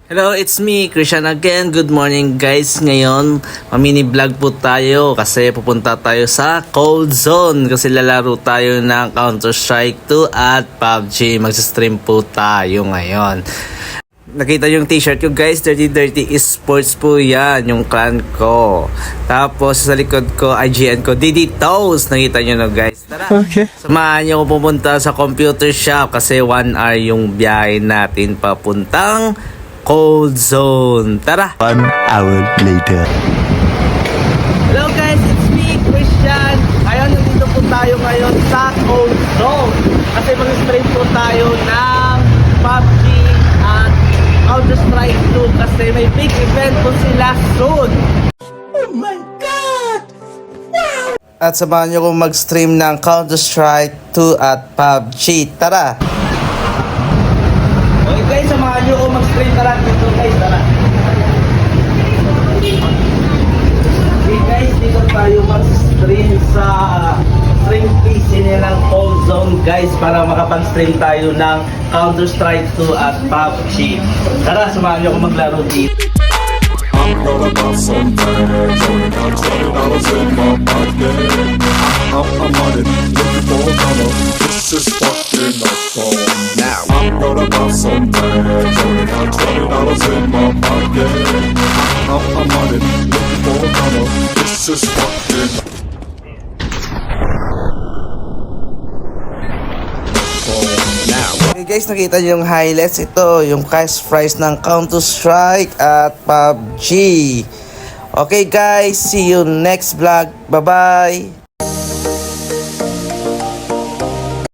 Hello, it's me, Christian again. Good morning guys. Ngayon, mini vlog po tayo kasi pupunta tayo sa Cold Zone kasi lalaro tayo ng Counter-Strike 2 at PUBG. Mag-stream po tayo ngayon. Nakita yung t-shirt ko guys, Dirty Esports po yan, yung clan ko. Tapos sa likod ko, IGN ko, DD Toast. Nakita nyo na guys. Tara, okay. Samahan nyo ko pupunta sa computer shop kasi 1 hour yung biyahe natin papuntang Cold Zone. Tara! 1 hour later. Hello guys, it's me, Christian. Ngayon, nandito po tayo ngayon sa Cold Zone. Kasi mag-stream po tayo ng PUBG at Counter-Strike 2 kasi may big event po sila soon. Oh my God! Wow! At samahan nyo kong mag-stream ng Counter-Strike 2 at PUBG. Tara! Okay guys, samahan nyo kong mag-stream. Tara, dito guys, tara. Okay guys, dito tayo mag-stream sa stream PC nilang Cold Zone guys para makapag-stream tayo ng Counter-Strike 2 at PUBG. Tara, samahan nyo kong maglaro dito. I'm gonna buy some bags, only got $20 in my pocket. I'm on it, looking for a color. This is fucking up fun. Now I'm gonna buy some bags, only got $20 in my pocket. I'm on it, looking for a color. This is fucking fun. Okay guys, nakita nyo yung highlights. Ito, yung cash prize ng Counter-Strike at PUBG. Okay guys, see you next vlog. Bye bye.